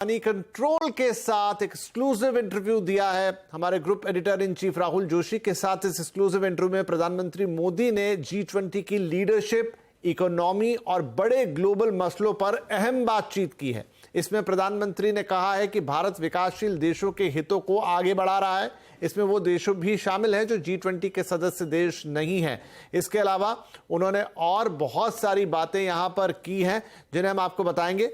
Money control के साथ exclusive interview दिया है हमारे group editor in chief Rahul Joshi के साथ। इस एक्सक्लूसिव इंटरव्यू में प्रधानमंत्री मोदी ने G20 की लीडरशिप, इकोनॉमी और बड़े ग्लोबल मसलों पर अहम बातचीत की है। इसमें प्रधानमंत्री ने कहा है कि भारत विकासशील देशों के हितों को आगे बढ़ा रहा है। इसमें वो देशों भी शामिल हैं जो G20 के सदस्य देश नहीं हैं। इसके अलावा उन्होंने और बहुत सारी बातें यहां पर की हैं जिन्हें हम आपको बताएंगे।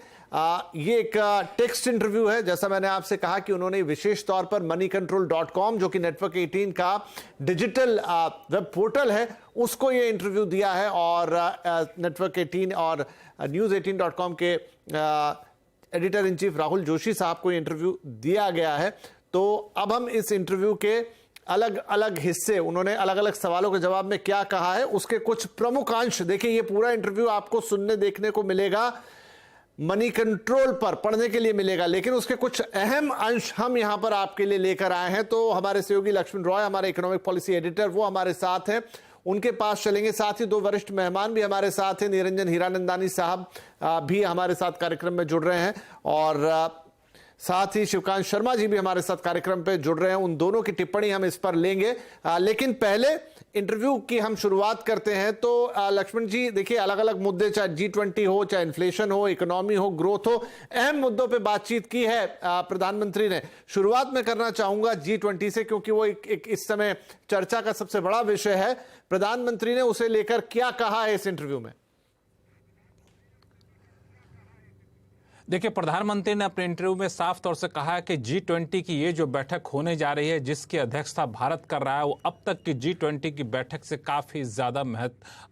ये एक टेक्स्ट इंटरव्यू है। जैसा मैंने आपसे कहा कि उन्होंने विशेष तौर पर moneycontrol.com जो कि नेटवर्क 18 का डिजिटल वेब पोर्टल है उसको ये इंटरव्यू दिया है और नेटवर्क 18 और news18.com के editor in chief Rahul Joshi साहब को ये इंटरव्यू दिया गया है। तो अब हम इस इंटरव्यू के अलग अलग हिस्से, उन्होंने अलग अलग सवालों के जवाब में क्या कहा है उसके कुछ प्रमुख अंश देखिए। ये पूरा इंटरव्यू आपको सुनने देखने को मिलेगा, मनी कंट्रोल पर पढ़ने के लिए मिलेगा, लेकिन उसके कुछ अहम अंश हम यहां पर आपके लिए लेकर आए हैं। तो हमारे सहयोगी लक्ष्मण रॉय, हमारे इकोनॉमिक पॉलिसी एडिटर, वो हमारे साथ हैं, उनके पास चलेंगे। साथ ही दो वरिष्ठ मेहमान भी हमारे साथ हैं, निरंजन हीरानंदानी साहब भी हमारे साथ कार्यक्रम में जुड़ रहे हैं और साथ ही शिवकांत शर्मा जी भी हमारे साथ कार्यक्रम पे जुड़ रहे हैं। उन दोनों की टिप्पणी हम इस पर लेंगे, लेकिन पहले इंटरव्यू की हम शुरुआत करते हैं। तो लक्ष्मण जी देखिए, अलग अलग मुद्दे, चाहे G20 हो, चाहे इन्फ्लेशन हो, इकोनॉमी हो, ग्रोथ हो, अहम मुद्दों पे बातचीत की है प्रधानमंत्री ने। शुरुआत में करना चाहूंगा G20 से, क्योंकि वो एक इस समय चर्चा का सबसे बड़ा विषय है। प्रधानमंत्री ने उसे लेकर क्या कहा है इस इंटरव्यू में? देखिए, प्रधानमंत्री ने अपने इंटरव्यू में साफ तौर से कहा है कि G20 की ये जो बैठक होने जा रही है, जिसकी अध्यक्षता भारत कर रहा है, वो अब तक की G20 की बैठक से काफ़ी ज़्यादा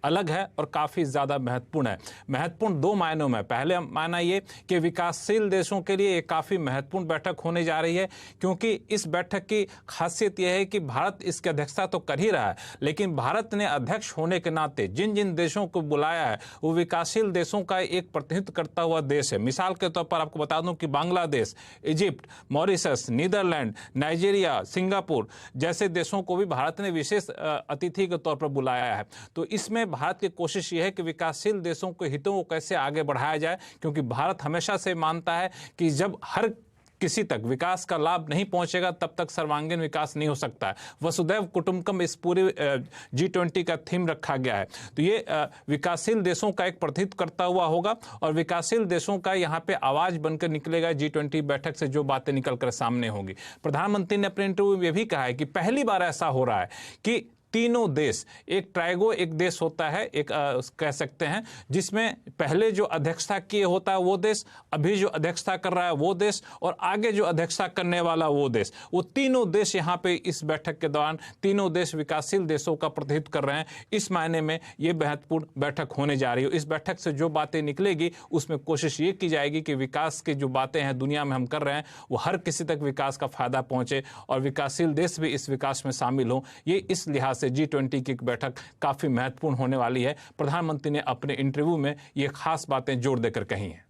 अलग है और काफ़ी ज़्यादा महत्वपूर्ण है। महत्वपूर्ण दो मायनों में। पहले माना ये कि विकासशील देशों के लिए एक काफ़ी महत्वपूर्ण बैठक होने जा रही है, क्योंकि इस बैठक की खासियत यह है कि भारत इसकी अध्यक्षता तो कर ही रहा है, लेकिन भारत ने अध्यक्ष होने के नाते जिन जिन देशों को बुलाया है वो विकासशील देशों का एक प्रतिनिधित्व करता हुआ देश है। मिसाल के तौर पर आपको बता दूं कि Bangladesh, Egypt, Mauritius, Netherland, Nigeria, Singapore जैसे देशों को भी भारत ने विशेष अतिथि के तौर पर बुलाया है। तो इसमें भारत की कोशिश यह है कि विकासशील देशों के हितों को कैसे आगे बढ़ाया जाए, क्योंकि भारत हमेशा से मानता है कि जब हर किसी तक विकास का लाभ नहीं पहुंचेगा तब तक सर्वांगीण विकास नहीं हो सकता है। वसुधैव कुटुंबकम इस पूरे G20 का थीम रखा गया है। तो ये विकासशील देशों का एक प्रतिनिधित्व करता हुआ होगा और विकासशील देशों का यहाँ पे आवाज बनकर निकलेगा G20 बैठक से जो बातें निकलकर सामने होंगी। प्रधानमंत्री ने अपने इंटरव्यू में भी कहा है कि पहली बार ऐसा हो रहा है कि तीनों देश, एक ट्राइगो एक देश होता है, एक कह सकते हैं, जिसमें पहले जो अध्यक्षता किए होता है वो देश, अभी जो अध्यक्षता कर रहा है वो देश और आगे जो अध्यक्षता करने वाला वो देश, वो तीनों देश यहाँ पे इस बैठक के दौरान तीनों देश विकासशील देशों का प्रतिनिधित्व कर रहे हैं। इस मायने में ये महत्वपूर्ण बैठक होने जा रही है। इस बैठक से जो बातें निकलेगी उसमें कोशिश ये की जाएगी कि विकास की जो बातें हैं दुनिया में हम कर रहे हैं वो हर किसी तक विकास का फायदा पहुंचे और विकासशील देश भी इस विकास में शामिल हों। ये इस लिहाज G20 की बैठक काफी महत्वपूर्ण होने वाली है। प्रधानमंत्री ने अपने इंटरव्यू में ये खास बातें जोर देकर कही हैं।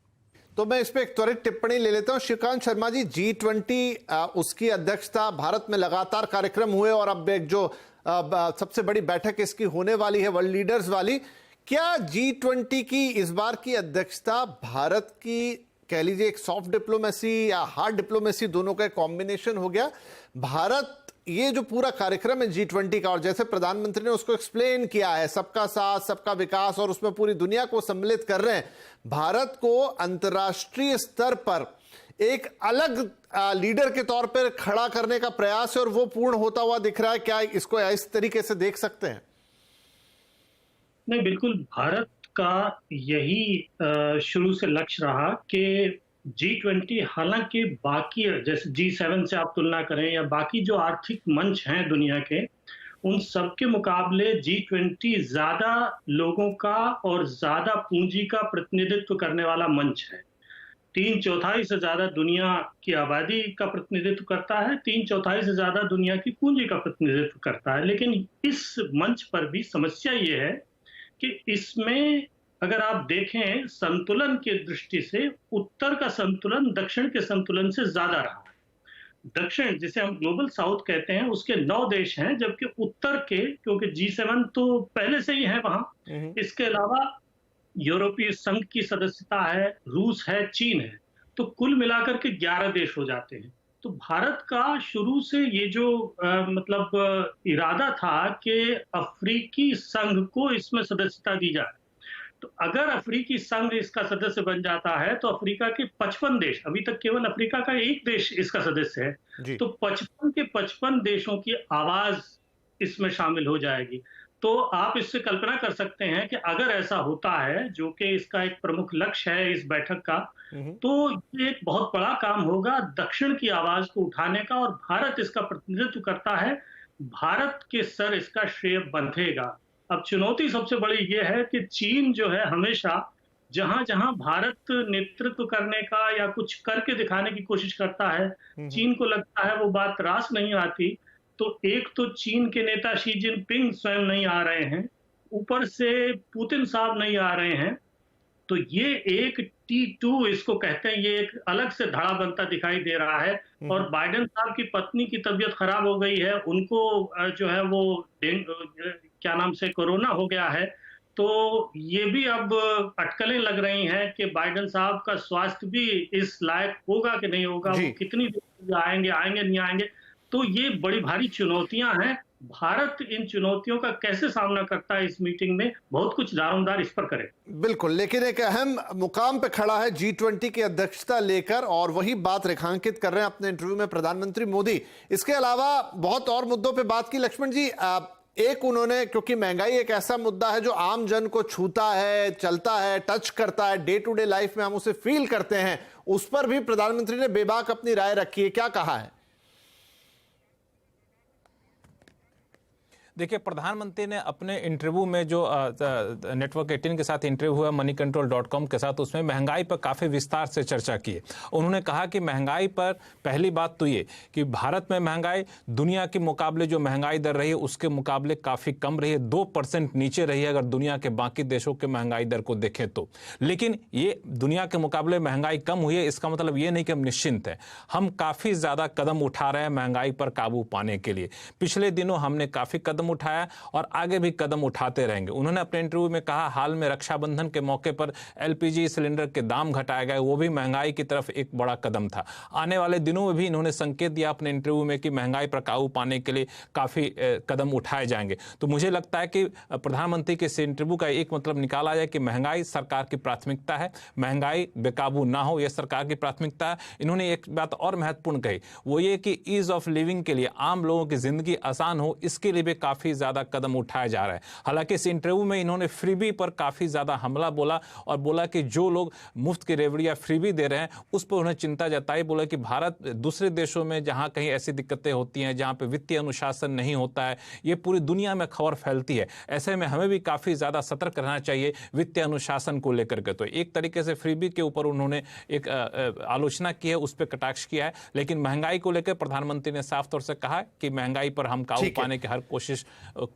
तो मैं इस पे एक त्वरित टिप्पणी ले लेता हूं। शिवकांत शर्मा जी, G20 उसकी अध्यक्षता, भारत में लगातार कार्यक्रम हुए और अब एक जो सबसे बड़ी बैठक इसकी होने वाली है वर्ल्ड लीडर्स वाली, क्या G20 की इस बार की अध्यक्षता भारत की, कह लीजिए, एक सॉफ्ट डिप्लोमेसी या हार्ड डिप्लोमेसी दोनों का कॉम्बिनेशन हो गया? भारत ये जो पूरा कार्यक्रम है G20 का, और जैसे प्रधानमंत्री ने उसको एक्सप्लेन किया है, सबका साथ सबका विकास, और उसमें पूरी दुनिया को सम्मिलित कर रहे हैं, भारत को अंतर्राष्ट्रीय स्तर पर एक अलग लीडर के तौर पर खड़ा करने का प्रयास है और वो पूर्ण होता हुआ दिख रहा है। क्या इसको इस तरीके से देख सकते हैं? नहीं, बिल्कुल भारत का यही शुरू से लक्ष्य रहा कि G20, हालांकि बाकी जैसे G7 से आप तुलना करें या बाकी जो आर्थिक मंच हैं दुनिया के, उन सब के मुकाबले G20 ज्यादा लोगों का और ज्यादा पूंजी का प्रतिनिधित्व करने वाला मंच है। 3/4 से ज्यादा दुनिया की आबादी का प्रतिनिधित्व करता है, 3/4 से ज्यादा दुनिया की पूंजी का प्रतिनिधित्व करता है। लेकिन इस मंच पर भी समस्या ये है कि इसमें अगर आप देखें संतुलन की दृष्टि से, उत्तर का संतुलन दक्षिण के संतुलन से ज्यादा रहा है। दक्षिण, जिसे हम ग्लोबल साउथ कहते हैं, उसके 9 देश हैं, जबकि उत्तर के, क्योंकि G7 तो पहले से ही है वहां, इसके अलावा यूरोपीय संघ की सदस्यता है, रूस है, चीन है। तो कुल मिलाकर के 11 देश हो जाते हैं। तो भारत का शुरू से ये जो इरादा था कि अफ्रीकी संघ को इसमें सदस्यता दी जाए। तो अगर अफ्रीकी संघ इसका सदस्य बन जाता है तो अफ्रीका के 55 देश, अभी तक केवल अफ्रीका का एक देश इसका सदस्य है, तो 55 के 55 देशों की आवाज इसमें शामिल हो जाएगी। तो आप इससे कल्पना कर सकते हैं कि अगर ऐसा होता है, जो कि इसका एक प्रमुख लक्ष्य है इस बैठक का, तो ये एक बहुत बड़ा काम होगा दक्षिण की आवाज को उठाने का, और भारत इसका प्रतिनिधित्व करता है। भारत के सर इसका श्रेय बंधेगा। अब चुनौती सबसे बड़ी ये है कि चीन जो है हमेशा जहां-जहां भारत नेतृत्व करने का या कुछ करके दिखाने की कोशिश करता है, चीन को लगता है वो बात रास नहीं आती। तो एक तो चीन के नेता शी जिनपिंग स्वयं नहीं आ रहे हैं, ऊपर से पुतिन साहब नहीं आ रहे हैं। तो ये एक T2 इसको कहते हैं, ये एक अलग से धड़ा बनता दिखाई दे रहा है। और बाइडेन साहब की पत्नी की तबीयत खराब हो गई है, उनको जो है वो क्या नाम से कोरोना हो गया है। तो ये भी अब अटकलें लग रही हैं कि बाइडेन साहब का स्वास्थ्य भी इस लायक होगा कि नहीं होगा, वो कितनी देर आएंगे नहीं आएंगे। तो ये बड़ी भारी चुनौतियां हैं। भारत इन चुनौतियों का कैसे सामना करता है इस मीटिंग में, बहुत कुछ दारोमदार इस पर करे। बिल्कुल, लेकिन एक अहम मुकाम पे खड़ा है G20 की अध्यक्षता लेकर, और वही बात रेखांकित कर रहे हैं अपने इंटरव्यू में प्रधानमंत्री मोदी। इसके अलावा बहुत और मुद्दों पे बात की लक्ष्मण जी। एक उन्होंने, क्योंकि महंगाई एक ऐसा मुद्दा है जो आम जन को छूता है, चलता है, टच करता है, डे टू डे लाइफ में हम उसे फील करते हैं, उस पर भी प्रधानमंत्री ने बेबाक अपनी राय रखी है। क्या कहा है? देखिए, प्रधानमंत्री ने अपने इंटरव्यू में जो नेटवर्क 18 के साथ इंटरव्यू हुआ moneycontrol.com के साथ, उसमें महंगाई पर काफ़ी विस्तार से चर्चा की है। उन्होंने कहा कि महंगाई पर पहली बात तो ये कि भारत में महंगाई दुनिया के मुकाबले जो महंगाई दर रही है उसके मुकाबले काफ़ी कम रही है, 2% नीचे रही है अगर दुनिया के बाकी देशों के महंगाई दर को देखें तो। लेकिन ये दुनिया के मुकाबले महंगाई कम हुई है, इसका मतलब ये नहीं कि हम निश्चिंत हैं। हम काफ़ी ज़्यादा कदम उठा रहे हैं महंगाई पर काबू पाने के लिए। पिछले दिनों हमने काफ़ी कदम उठाया और आगे भी कदम उठाते रहेंगे। उन्होंने अपने इंटरव्यू में कहा, हाल में रक्षाबंधन के मौके पर LPG सिलेंडर के दाम घटाए गए, वो भी महंगाई की तरफ एक बड़ा कदम था। आने वाले दिनों में भी इन्होंने संकेत दिया अपने इंटरव्यू में कि महंगाई पर काबू पाने के लिए काफ़ी कदम उठाए जाएंगे। तो मुझे लगता है कि प्रधानमंत्री के इस इंटरव्यू का एक मतलब निकाला जाए कि महंगाई सरकार की प्राथमिकता है, महंगाई बेकाबू ना हो, यह सरकार की प्राथमिकता है। इन्होंने एक बात और महत्वपूर्ण कही, वो ये कि ईज ऑफ लिविंग के लिए, आम लोगों की जिंदगी आसान हो, इसके लिए भी काफ़ी ज़्यादा कदम उठाया जा रहा है। हालांकि इस इंटरव्यू में इन्होंने फ्रीबी पर काफ़ी ज़्यादा हमला बोला और बोला कि जो लोग मुफ्त की रेवड़ी या फ्रीबी दे रहे हैं उस पर उन्हें चिंता जताई। बोला कि भारत दूसरे देशों में जहां कहीं ऐसी दिक्कतें होती हैं जहां पे वित्तीय अनुशासन नहीं होता है, ये पूरी दुनिया में खबर फैलती है। ऐसे में हमें भी काफ़ी ज़्यादा सतर्क रहना चाहिए वित्तीय अनुशासन को लेकर के। तो एक तरीके से फ्रीबी के ऊपर उन्होंने एक आलोचना की है, उस पर कटाक्ष किया है। लेकिन महंगाई को लेकर प्रधानमंत्री ने साफ तौर से कहा कि महंगाई पर हम काबू पाने की हर कोशिश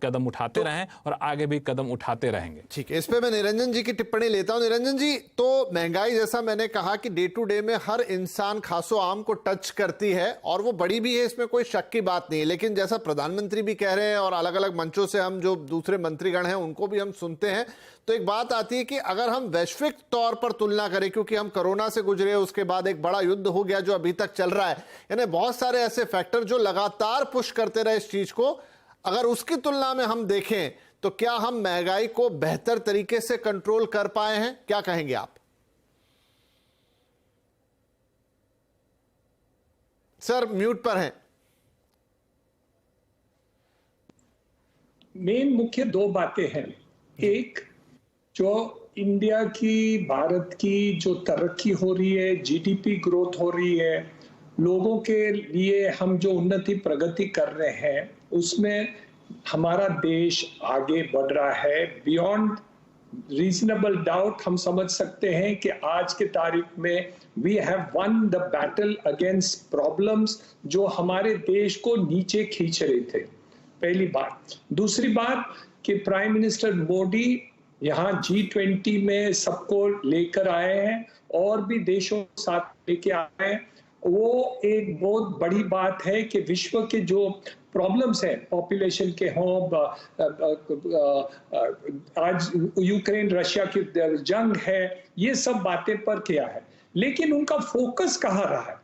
कदम उठाते रहें और आगे भी कदम उठाते रहेंगे। ठीक है, इस पे मैं निरंजन जी की टिप्पणी लेता हूं। निरंजन जी, तो महंगाई जैसा मैंने कहा कि डे टू डे में हर इंसान खासो आम को टच करती है और वो बड़ी भी है, इसमें कोई शक की बात नहीं है। लेकिन जैसा प्रधानमंत्री भी कह रहे हैं और अलग अलग मंचों से हम जो दूसरे मंत्रीगण हैं उनको भी हम सुनते हैं, तो एक बात आती है कि अगर हम वैश्विक तौर पर तुलना करें, क्योंकि हम कोरोना से गुजरे, उसके बाद एक बड़ा युद्ध हो गया जो अभी तक चल रहा है, यानी बहुत सारे ऐसे फैक्टर जो लगातार पुश करते रहे इस चीज को, अगर उसकी तुलना में हम देखें तो क्या हम महंगाई को बेहतर तरीके से कंट्रोल कर पाए हैं? क्या कहेंगे आप? सर म्यूट पर हैं। मेन मुख्य दो बातें हैं। एक, जो इंडिया की, भारत की जो तरक्की हो रही है, जीडीपी ग्रोथ हो रही है, लोगों के लिए हम जो उन्नति प्रगति कर रहे हैं, उसमें हमारा देश आगे बढ़ रहा है। बियॉन्ड रीजनेबल डाउट हम समझ सकते हैं कि आज के तारीख में we have won the battle against problems जो हमारे देश को नीचे खींच रहे थे। पहली बात। दूसरी बात कि प्राइम मिनिस्टर मोदी यहाँ G20 में सबको लेकर आए हैं और भी देशों के साथ लेके आए हैं। वो एक बहुत बड़ी बात है कि विश्व के जो प्रॉब्लम्स हैं, पॉपुलेशन के हों, आज यूक्रेन रशिया की जंग है, ये सब बातें पर किया है। लेकिन उनका फोकस कहाँ रहा है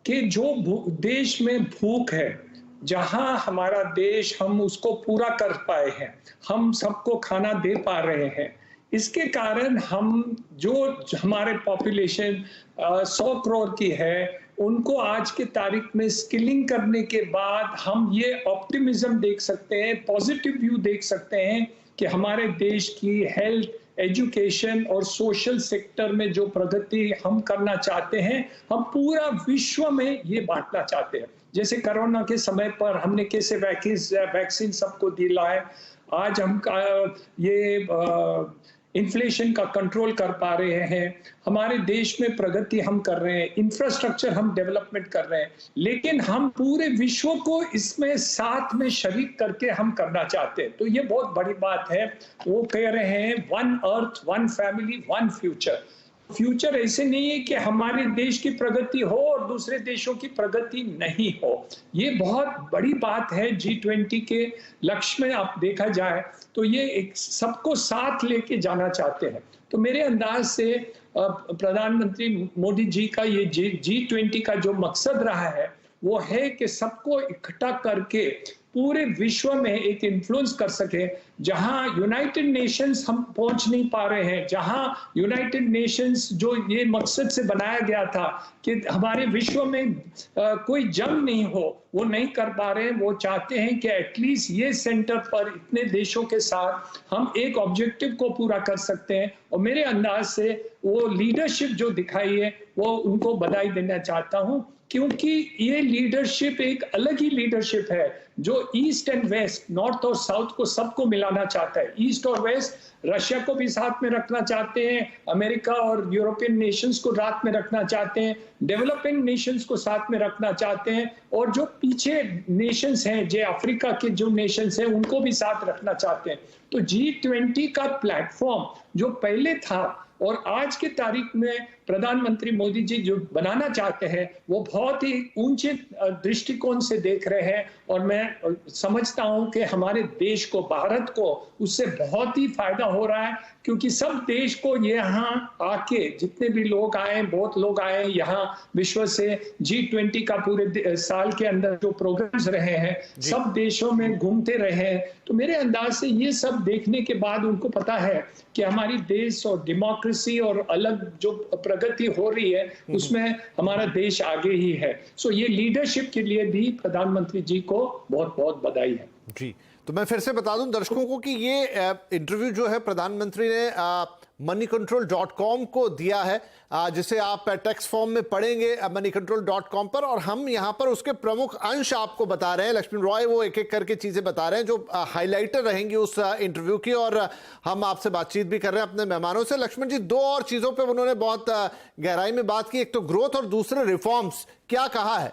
कि जो देश में भूख है, जहां हमारा देश हम उसको पूरा कर पाए हैं, हम सबको खाना दे पा रहे हैं, इसके कारण हम जो हमारे पॉपुलेशन 100 करोड़ की है, उनको आज की तारीख में स्किलिंग करने के बाद हम ये ऑप्टिमिज्म देख सकते हैं, पॉजिटिव व्यू देख सकते हैं कि हमारे देश की हेल्थ, एजुकेशन और सोशल सेक्टर में जो प्रगति हम करना चाहते हैं, हम पूरा विश्व में ये बांटना चाहते हैं। जैसे कोरोना के समय पर हमने कैसे वैक्सीन सबको दिलाए, आज हम ये इन्फ्लेशन का कंट्रोल कर पा रहे हैं, हमारे देश में प्रगति हम कर रहे हैं, इंफ्रास्ट्रक्चर हम डेवलपमेंट कर रहे हैं, लेकिन हम पूरे विश्व को इसमें साथ में शरीक करके हम करना चाहते हैं। तो ये बहुत बड़ी बात है। वो कह रहे हैं one earth, one family, one future. Future ऐसे नहीं है कि हमारे देश की प्रगति हो और दूसरे देशों की प्रगति नहीं हो। ये बहुत बड़ी बात है। G20 के लक्ष्य में आप देखा जाए तो ये एक सबको साथ लेके जाना चाहते हैं। तो मेरे अंदाज से प्रधानमंत्री मोदी जी का ये G20 का जो मकसद रहा है वो है कि सबको इकट्ठा करके पूरे विश्व में एक इन्फ्लुएंस कर सके। जहां यूनाइटेड नेशंस हम पहुंच नहीं पा रहे हैं, जहां यूनाइटेड नेशंस जो ये मकसद से बनाया गया था कि हमारे विश्व में कोई जंग नहीं हो, वो नहीं कर पा रहे हैं। वो चाहते हैं कि एटलीस्ट ये सेंटर पर इतने देशों के साथ हम एक ऑब्जेक्टिव को पूरा कर सकते हैं। और मेरे अंदाज से वो लीडरशिप जो दिखाई है वो उनको बधाई देना चाहता हूं, क्योंकि ये लीडरशिप एक अलग ही लीडरशिप है जो ईस्ट एंड वेस्ट, नॉर्थ और साउथ को सबको मिलाना चाहता है। ईस्ट और वेस्ट, रशिया को भी साथ में रखना चाहते हैं, अमेरिका और यूरोपियन नेशंस को साथ में रखना चाहते हैं, डेवलपिंग नेशंस को साथ में रखना चाहते हैं, और जो पीछे नेशंस हैं, जो अफ्रीका के जो नेशंस हैं, उनको भी साथ रखना चाहते हैं। तो G20 का प्लेटफॉर्म जो पहले था और आज की तारीख में प्रधानमंत्री मोदी जी जो बनाना चाहते हैं वो बहुत ही ऊंचे दृष्टिकोण से देख रहे हैं। और मैं समझता हूं कि हमारे देश को, भारत को उससे बहुत ही फायदा हो रहा है, क्योंकि सब देश को यहाँ आके जितने भी लोग आए, बहुत लोग आए यहाँ विश्व से, G20 का पूरे साल के अंदर जो प्रोग्राम्स रहे हैं सब देशों में घूमते रहे हैं। तो मेरे अंदाज से ये सब देखने के बाद उनको पता है कि हमारी देश और डेमोक्रेसी और अलग जो प्रगति हो रही है उसमें हमारा देश आगे ही है। सो ये लीडरशिप के लिए भी प्रधानमंत्री जी को बहुत बहुत बधाई है। जी, तो मैं फिर से बता दूं दर्शकों को कि ये इंटरव्यू जो है प्रधानमंत्री ने moneycontrol.com को दिया है, जिसे आप टेक्स्ट फॉर्म में पढ़ेंगे moneycontrol.com पर, और हम यहाँ पर उसके प्रमुख अंश आपको बता रहे हैं। लक्ष्मण रॉय वो एक एक करके चीजें बता रहे हैं जो हाइलाइटर रहेंगी उस इंटरव्यू की, और हम आपसे बातचीत भी कर रहे हैं अपने मेहमानों से। लक्ष्मण जी, दो और चीजों पर उन्होंने बहुत गहराई में बात की, एक तो ग्रोथ और दूसरे रिफॉर्म्स। क्या कहा है?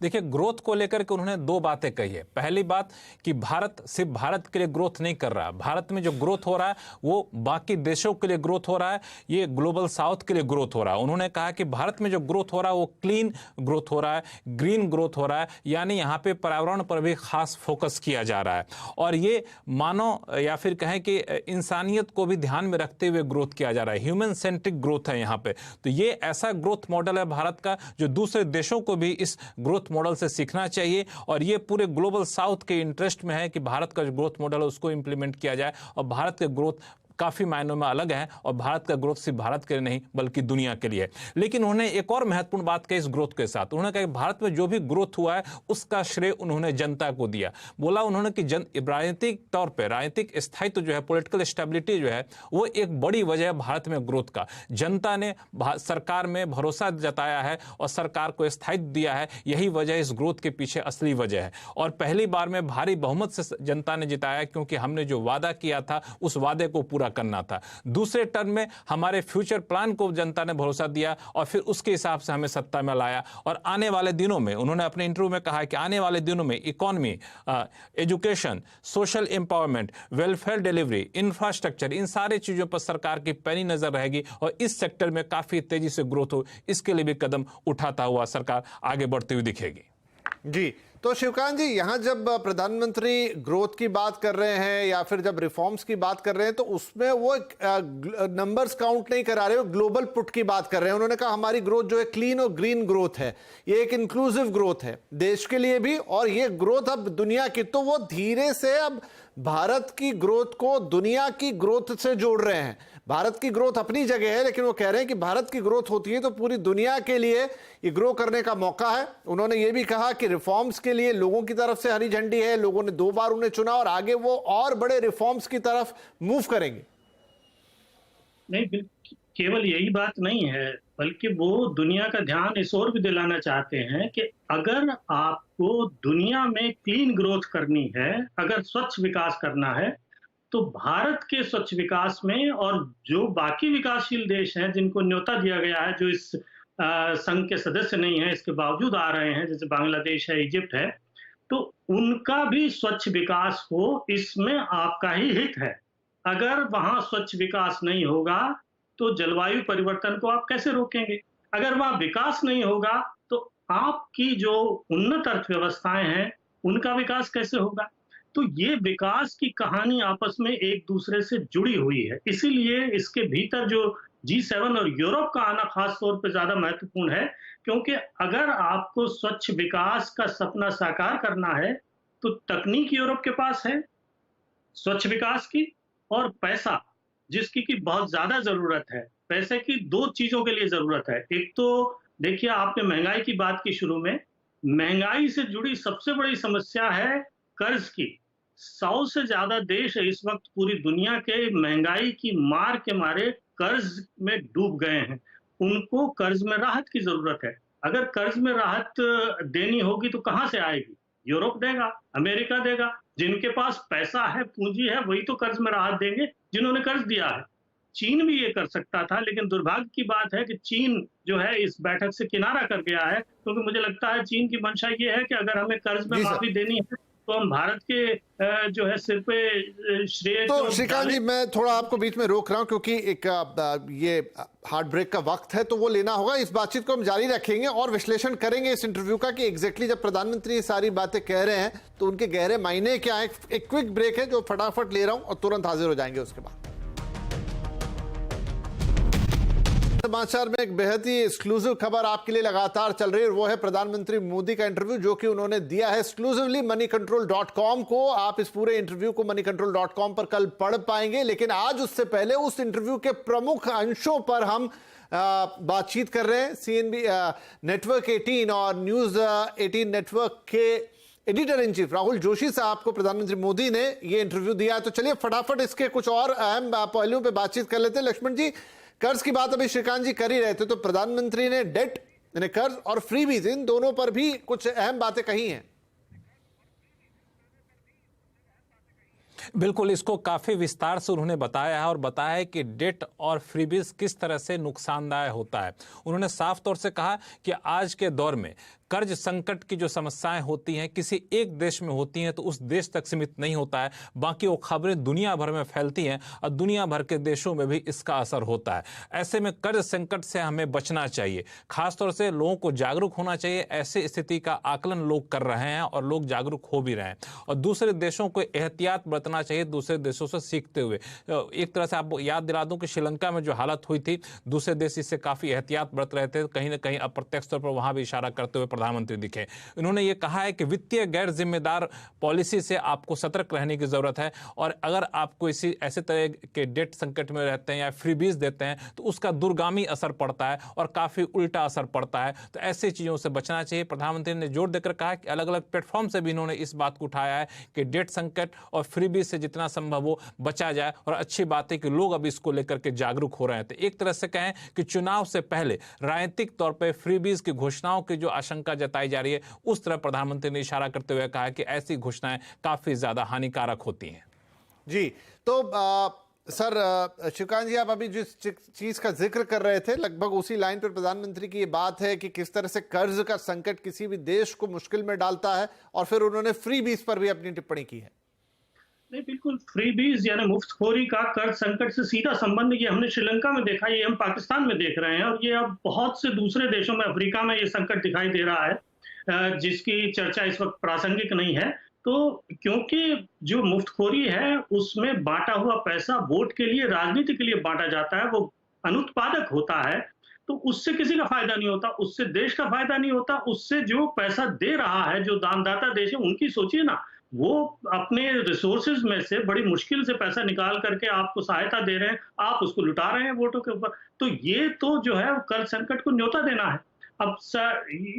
देखिए, ग्रोथ को लेकर के उन्होंने दो बातें कही है। पहली बात कि भारत सिर्फ भारत के लिए ग्रोथ नहीं कर रहा है, भारत में जो ग्रोथ हो रहा है वो बाकी देशों के लिए ग्रोथ हो रहा है, ये ग्लोबल साउथ के लिए ग्रोथ हो रहा है। उन्होंने कहा कि भारत में जो ग्रोथ हो रहा है वो क्लीन ग्रोथ हो रहा है, ग्रीन ग्रोथ हो रहा है, यानी यहाँ पे पर्यावरण पर भी खास फोकस किया जा रहा है, और ये मानव या फिर कहें कि इंसानियत को भी ध्यान में रखते हुए ग्रोथ किया जा रहा है। ह्यूमन सेंट्रिक ग्रोथ है यहाँ पे। तो ये ऐसा ग्रोथ मॉडल है भारत का जो दूसरे देशों को भी इस ग्रोथ मॉडल से सीखना चाहिए, और ये पूरे ग्लोबल साउथ के इंटरेस्ट में है कि भारत का जो ग्रोथ मॉडल है उसको इंप्लीमेंट किया जाए। और भारत के ग्रोथ काफ़ी मायनों में अलग है, और भारत का ग्रोथ सिर्फ भारत के लिए नहीं बल्कि दुनिया के लिए है। लेकिन उन्होंने एक और महत्वपूर्ण बात कही इस ग्रोथ के साथ। उन्होंने कहा कि भारत में जो भी ग्रोथ हुआ है उसका श्रेय उन्होंने जनता को दिया। बोला उन्होंने कि राजनीतिक तौर पर राजनीतिक स्थायित्व जो है, पॉलिटिकल स्टेबिलिटी जो है, वो एक बड़ी वजह है भारत में ग्रोथ का। जनता ने सरकार में भरोसा जताया है और सरकार को स्थायित्व दिया है, यही वजह इस ग्रोथ के पीछे असली वजह है। और पहली बार में भारी बहुमत से जनता ने जिताया, क्योंकि हमने जो वादा किया था उस वादे को पूरा करना था। दूसरे टर्म में हमारे फ्यूचर प्लान को जनता ने भरोसा दिया और फिर उसके हिसाब से हमें सत्ता में लाया। और आने वाले दिनों में उन्होंने अपने इंटरव्यू में कहा कि आने वाले दिनों में economy, education, social empowerment, welfare delivery, infrastructure, इन सारी चीजों पर सरकार की पैनी नजर रहेगी और इस सेक्टर में काफी तेजी से ग्रोथ हो, इसके लिए भी कदम उठाता हुआ सरकार आगे बढ़ती हुई दिखेगी। जी, तो शिवकांत जी, यहाँ जब प्रधानमंत्री ग्रोथ की बात कर रहे हैं या फिर जब रिफॉर्म्स की बात कर रहे हैं तो उसमें वो नंबर्स काउंट नहीं करा रहे हो, ग्लोबल पुट की बात कर रहे हैं। उन्होंने कहा हमारी ग्रोथ जो है क्लीन और ग्रीन ग्रोथ है, ये एक इंक्लूसिव ग्रोथ है देश के लिए भी, और ये ग्रोथ अब दुनिया की, तो वो धीरे से अब भारत की ग्रोथ को दुनिया की ग्रोथ से जोड़ रहे हैं। भारत की ग्रोथ अपनी जगह है, लेकिन वो कह रहे हैं कि भारत की ग्रोथ होती है तो पूरी दुनिया के लिए ये ग्रो करने का मौका है। उन्होंने ये भी कहा कि रिफॉर्म्स के लिए लोगों की तरफ से हरी झंडी है, लोगों ने 2 बार उन्हें चुना और आगे वो और बड़े रिफॉर्म्स की तरफ मूव करेंगे। नहीं, केवल यही बात नहीं है, बल्कि वो दुनिया का ध्यान इस ओर भी दिलाना चाहते हैं कि अगर आपको दुनिया में क्लीन ग्रोथ करनी है, अगर स्वच्छ विकास करना है, तो भारत के स्वच्छ विकास में और जो बाकी विकासशील देश हैं जिनको न्योता दिया गया है, जो इस संघ के सदस्य नहीं है इसके बावजूद आ रहे हैं, जैसे बांग्लादेश है, इजिप्ट है, तो उनका भी स्वच्छ विकास हो, इसमें आपका ही हित है। अगर वहां स्वच्छ विकास नहीं होगा तो जलवायु परिवर्तन को आप कैसे रोकेंगे? अगर वहां विकास नहीं होगा तो आपकी जो उन्नत अर्थव्यवस्थाएं हैं उनका विकास कैसे होगा? तो ये विकास की कहानी आपस में एक दूसरे से जुड़ी हुई है। इसीलिए इसके भीतर जो G7 और यूरोप का आना खास तौर पे ज्यादा महत्वपूर्ण है, क्योंकि अगर आपको स्वच्छ विकास का सपना साकार करना है तो तकनीक यूरोप के पास है, स्वच्छ विकास की, और पैसा जिसकी की बहुत ज्यादा जरूरत है। पैसे की 2 चीजों के लिए जरूरत है। एक तो देखिए, आपने महंगाई की बात की शुरू में, महंगाई से जुड़ी सबसे बड़ी समस्या है कर्ज की। 100 से ज्यादा देश इस वक्त पूरी दुनिया के महंगाई की मार के मारे कर्ज में डूब गए हैं। उनको कर्ज में राहत की जरूरत है। अगर कर्ज में राहत देनी होगी तो कहां से आएगी? यूरोप देगा, अमेरिका देगा। जिनके पास पैसा है, पूंजी है, वही तो कर्ज में राहत देंगे जिन्होंने कर्ज दिया है। चीन भी ये कर सकता था, लेकिन दुर्भाग्य की बात है कि चीन जो है इस बैठक से किनारा कर गया है, क्योंकि मुझे लगता है चीन की मंशा ये है कि अगर हमें कर्ज में माफी देनी है तो हम भारत के जो है सिर पे श्रेय। तो श्रीकांत जी, मैं थोड़ा आपको बीच में रोक रहा हूं क्योंकि एक ये हार्ट ब्रेक का वक्त है, तो वो लेना होगा। इस बातचीत को हम जारी रखेंगे और विश्लेषण करेंगे इस इंटरव्यू का कि एग्जैक्टली जब प्रधानमंत्री ये सारी बातें कह रहे हैं तो उनके गहरे मायने क्या है। एक क्विक ब्रेक है जो फटाफट ले रहा हूं और तुरंत हाजिर हो जाएंगे उसके बाद। समाचार में एक बेहद ही एक्सक्लूसिव खबर आपके लिए लगातार चल रही है, और वो है प्रधानमंत्री मोदी का इंटरव्यू जो कि उन्होंने दिया है एक्सक्लूसिवली moneycontrol.com को। आप इस पूरे इंटरव्यू को moneycontrol.com पर कल पढ़ पाएंगे, लेकिन आज उससे पहले उस इंटरव्यू के प्रमुख अंशों पर हम बातचीत कर रहे हैं। CNB नेटवर्क 18 और न्यूज 18 नेटवर्क के editor in chief Rahul Joshi साहब को प्रधानमंत्री मोदी ने ये इंटरव्यू दिया। तो चलिए फटाफट इसके कुछ और अहम पहलुओं पर बातचीत कर लेते हैं। लक्ष्मण जी, कर्ज की बात अभी श्रीकांत जी कर ही रहे थे, तो प्रधानमंत्री ने डेट यानी कर्ज और फ्रीबीज, इन दोनों पर भी कुछ अहम बातें कही हैं। बिल्कुल, इसको काफ़ी विस्तार से उन्होंने बताया है और बताया है कि डेट और फ्रीबीज किस तरह से नुकसानदायक होता है। उन्होंने साफ तौर से कहा कि आज के दौर में कर्ज संकट की जो समस्याएं होती हैं किसी एक देश में होती हैं तो उस देश तक सीमित नहीं होता है, बाकी वो खबरें दुनिया भर में फैलती हैं और दुनिया भर के देशों में भी इसका असर होता है। ऐसे में कर्ज संकट से हमें बचना चाहिए, खासतौर से लोगों को जागरूक होना चाहिए। ऐसे स्थिति का आकलन लोग कर रहे हैं और लोग जागरूक हो भी रहे हैं, और दूसरे देशों को एहतियात बरतना चाहिए दूसरे देशों से सीखते हुए। एक तरह से आपको याद दिला दूं कि श्रीलंका में जो हालत हुई थी, दूसरे देश इससे काफ़ी एहतियात बरत रहे थे, कहीं ना कहीं अप्रत्यक्ष तौर पर वहाँ भी इशारा करते हुए प्रधानमंत्री दिखे। इन्होंने ये कहा है कि वित्तीय गैर जिम्मेदार पॉलिसी से आपको सतर्क रहने की जरूरत है, और अगर आप कोई ऐसे तरह के डेट संकट में रहते हैं या फ्रीबीज देते हैं तो उसका दूरगामी असर पड़ता है और काफी उल्टा असर पड़ता है। तो ऐसी चीजों से बचना चाहिए। प्रधानमंत्री ने जोर देकर कहा कि अलग अलग प्लेटफॉर्म से भी इन्होंने इस बात को उठाया है कि डेट संकट और फ्रीबीज से जितना संभव हो बचा जाए, और अच्छी बात है कि लोग अब इसको लेकर के जागरूक हो रहे हैं। तो एक तरह से कहें कि चुनाव से पहले राजनीतिक तौर पर फ्रीबीज की घोषणाओं की जो आशंका जताई जा रही है उस तरह प्रधानमंत्री ने इशारा करते हुए कहा कि ऐसी घोषणाएं काफी ज्यादा हानिकारक होती हैं। जी, तो सर शिवकांत जी, आप अभी जिस चीज का जिक्र कर रहे थे लगभग उसी लाइन पर प्रधानमंत्री की ये बात है कि किस तरह से कर्ज का संकट किसी भी देश को मुश्किल में डालता है, और फिर उन्होंने फ्रीबीज पर भी अपनी टिप्पणी की है। नहीं, बिल्कुल, फ्रीबीज यानी मुफ्तखोरी का कर्ज संकट से सीधा संबंध ये हमने श्रीलंका में देखा, ये हम पाकिस्तान में देख रहे हैं, और ये अब बहुत से दूसरे देशों में, अफ्रीका में ये संकट दिखाई दे रहा है। जिसकी चर्चा इस वक्त प्रासंगिक नहीं है। तो क्योंकि जो मुफ्तखोरी है उसमें बांटा हुआ पैसा वोट के लिए, राजनीति के लिए बांटा जाता है, वो अनुत्पादक होता है, तो उससे किसी का फायदा नहीं होता, उससे देश का फायदा नहीं होता, उससे जो पैसा दे रहा है, जो दानदाता देश है, उनकी सोचिए ना, वो अपने रिसोर्सेज में से बड़ी मुश्किल से पैसा निकाल करके आपको सहायता दे रहे हैं, आप उसको लुटा रहे हैं वोटों के ऊपर। तो ये तो जो है कर संकट को न्योता देना है। अब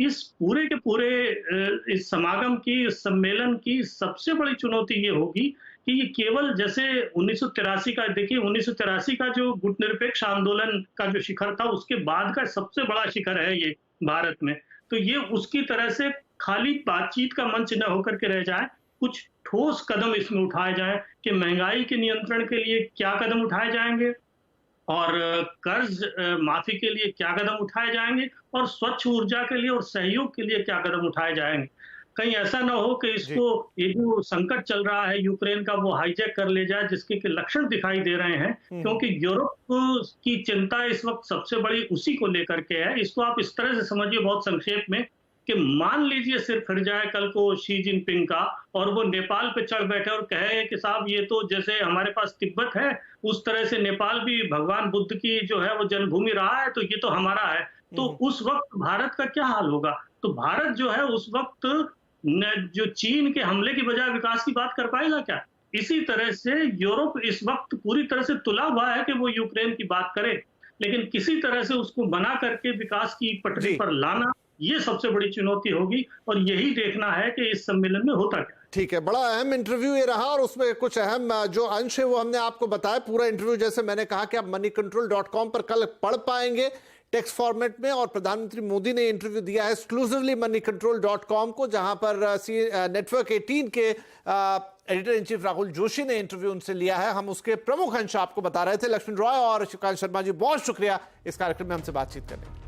इस पूरे के पूरे इस समागम की, इस सम्मेलन की सबसे बड़ी चुनौती ये होगी कि ये केवल जैसे 1983 का, देखिए 1983 का जो गुटनिरपेक्ष आंदोलन का जो शिखर था, उसके बाद का सबसे बड़ा शिखर है ये भारत में। तो ये उसकी तरह से खाली बातचीत का मंच न होकर के रह जाए, कुछ ठोस कदम इसमें उठाए जाएं कि महंगाई के नियंत्रण के लिए क्या कदम उठाए जाएंगे, और कर्ज माफी के लिए क्या कदम उठाए जाएंगे, और स्वच्छ ऊर्जा के लिए और सहयोग के लिए क्या कदम उठाए जाएंगे। कहीं ऐसा ना हो कि इसको, ये जो संकट चल रहा है यूक्रेन का, वो हाईजैक कर ले जाए, जिसके के लक्षण दिखाई दे रहे हैं। क्योंकि यूरोप की चिंता इस वक्त सबसे बड़ी उसी को लेकर के है। इसको आप इस तरह से समझिए बहुत संक्षेप में, कि मान लीजिए सिर फिर जाए कल को शी जिनपिंग का, और वो नेपाल पे चढ़ बैठे और कहे कि साहब ये तो जैसे हमारे पास तिब्बत है, उस तरह से नेपाल भी भगवान बुद्ध की जो है वो जन्मभूमि रहा है, तो ये तो हमारा है। तो उस वक्त भारत का क्या हाल होगा? तो भारत जो है उस वक्त जो चीन के हमले की बजाय विकास की बात कर पाएगा क्या? इसी तरह से यूरोप इस वक्त पूरी तरह से तुला हुआ है कि वो यूक्रेन की बात करे, लेकिन किसी तरह से उसको बना करके विकास की पटरी पर लाना, ये सबसे बड़ी चुनौती होगी, और यही देखना है कि इस सम्मेलन में होता क्या है। ठीक है, बड़ा अहम इंटरव्यू ये रहा, और उसमें कुछ अहम जो अंश है वो हमने आपको बताया। पूरा इंटरव्यू जैसे मैंने कहा कि आप moneycontrol.com पर कल पढ़ पाएंगे टेक्स्ट फॉर्मेट में, और प्रधानमंत्री मोदी ने इंटरव्यू दिया है एक्सक्लूसिवली moneycontrol.com को, जहां पर नेटवर्क 18 के editor in chief Rahul Joshi ने इंटरव्यू उनसे लिया है। हम उसके प्रमुख अंश आपको बता रहे थे। लक्ष्मण रॉय और शिवकांत शर्मा जी, बहुत शुक्रिया इस कार्यक्रम में हमसे बातचीत करने के लिए।